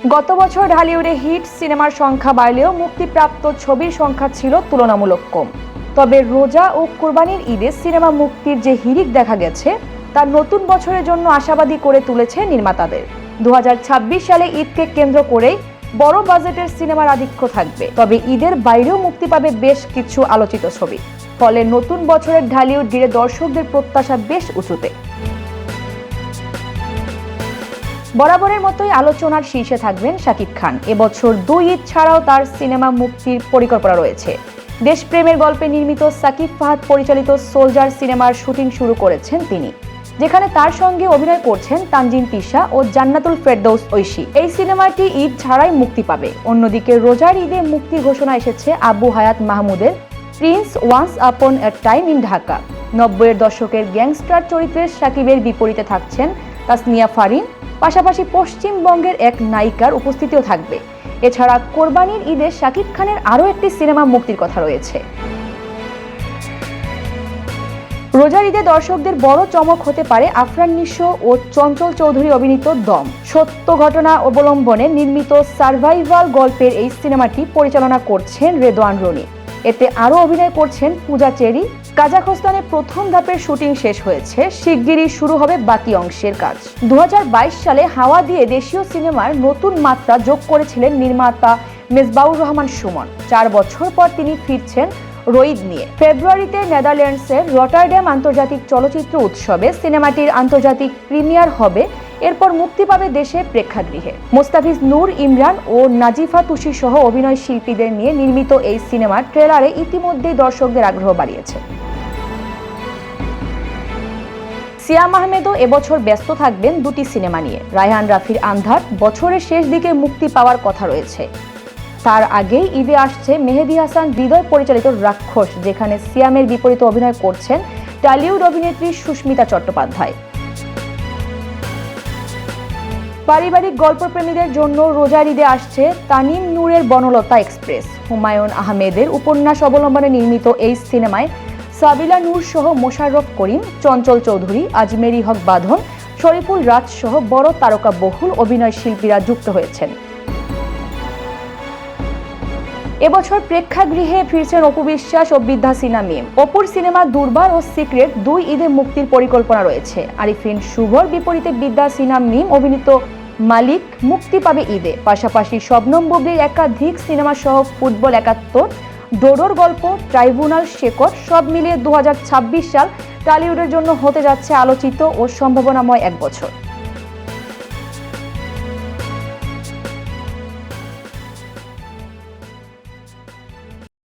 গত বছর ঢালিউডে হিট সিনেমার সংখ্যা বাড়লেও মুক্তিপ্রাপ্ত ছবির সংখ্যা ছিল তুলনামূলক কম। তবে রোজা ও কোরবানির ঈদে সিনেমা মুক্তির যে হিড়িক দেখা গেছে তা নতুন বছরের জন্য আশাবাদী করে তুলেছে নির্মাতাদের। 2026 সালে ঈদকে কেন্দ্র করেই বড় বাজেটের সিনেমার আধিক্য থাকবে, তবে ঈদের বাইরেও মুক্তি পাবে বেশ কিছু আলোচিত ছবি। ফলে নতুন বছরের ঢালিউড ঘিরে দর্শকদের প্রত্যাশা বেশ উঁচুতে। বরাবরের মতোই আলোচনার শীর্ষে থাকবেন শাকিব খান। এবছর 2 ঈদ ছাড়াও তার সিনেমা মুক্তির পরিকল্পনা রয়েছে। দেশপ্রেমের গল্পে নির্মিত সাকিব ফাহাদ পরিচালিত সোলজার সিনেমার শুটিং শুরু করেছেন তিনি, যেখানে তার সঙ্গে অভিনয় করছেন তানজিন তিশা ও জান্নাতুল ফেরদৌস ঐশী। এই সিনেমাটি ঈদ ছাড়াই মুক্তি পাবে। অন্যদিকে রোজার ঈদে মুক্তির ঘোষণা এসেছে আবু হায়াত মাহমুদের prince once upon a time in Dhaka. 90-এর দশকের গ্যাংস্টার চরিত্রের শাকিবের বিপরীতে থাকছেন তাসনিয়া ফারিন, পাশাপাশি পশ্চিমবঙ্গের এক নায়িকার উপস্থিতিও থাকবে। এছাড়া কোরবানির ঈদে শাকিব খানের আরও একটি সিনেমা মুক্তির কথা রয়েছে। রোজার ঈদে দর্শকদের বড় চমক হতে পারে আফরান নিশো ও চঞ্চল চৌধুরী অভিনীত দম। সত্য ঘটনা অবলম্বনে নির্মিত সার্ভাইভাল গল্পের এই সিনেমাটি পরিচালনা করছেন রেদওয়ান রনি। এতে আরও অভিনয় করছেন পূজা চেরি। কাজাখস্তানে প্রথম ধাপের শুটিং শেষ হয়েছে, শিগগিরই শুরু হবে বাকি অংশের কাজ। 2022 সালে হাওয়া দিয়ে দেশীয় সিনেমার নতুন মাত্রা যোগ করেছিলেন নির্মাতা মেজবাউর রহমান সুমন। 4 বছর পর তিনি ফিরছেন রোইদ নিয়ে। ফেব্রুয়ারিতে নেদারল্যান্ডসের রটারড্যাম আন্তর্জাতিক চলচ্চিত্র উৎসবে সিনেমাটির আন্তর্জাতিক প্রিমিয়ার হবে। এরপর মুক্তি পাবে দেশের প্রেক্ষাগৃহে। মোস্তাফিজ নূর, ইমরান ও নাজিফা তুষি সহ অভিনয় শিল্পীদের নিয়ে নির্মিত এই সিনেমার ট্রেলারে ইতিমধ্যেই দর্শকদের আগ্রহ বাড়িয়েছে। সিয়াম আহমেদও এবছর ব্যস্ত থাকবেন 2টি সিনেমা নিয়ে। রায়হান রাফির আন্ধার বছরের শেষ দিকে মুক্তি পাওয়ার কথা রয়েছে। তার আগেই ঈদে আসছে মেহেদী হাসান হৃদয় পরিচালিত রাক্ষস, যেখানে সিয়ামের বিপরীতে অভিনয় করছেন টলিউড অভিনেত্রী সুস্মিতা চট্টোপাধ্যায়। পারিবারিক গল্পপ্রেমীদের জন্য রোজার ঈদে আসছে তানিম নূরের বনলতা এক্সপ্রেস। হুমায়ুন আহমেদের উপন্যাস অবলম্বনে নির্মিত এই সিনেমায় সাবিলা নূর সহ মোশাররফ করিম, চঞ্চল চৌধুরী, আজমেরি হক বাঁধন, শরীফুল রাজ সহ বড় তারকা বহুল অভিনয় শিল্পীরা যুক্ত হয়েছেন। এবছর প্রেক্ষাগৃহে ফিরছেন অপু বিশ্বাস ও বিদ্যা সিনহা মিম। অপুর সিনেমা দুর্বার ও সিক্রেট 2 ঈদে মুক্তির পরিকল্পনা রয়েছে। আরিফিন শুভর বিপরীতে বিদ্যা সিনহা মিম অভিনীত মালিক মুক্তি পাবে ঈদে। পাশাপাশি শবনম বুবলির একাধিক সিনেমা সহ ফুটবল 71, ডোডোর গল্প, ট্রাইব্যুনাল, শেকড় সব মিলিয়ে 2026 সাল টলিউডের জন্য হতে যাচ্ছে আলোচিত ও সম্ভাবনাময় এক বছর।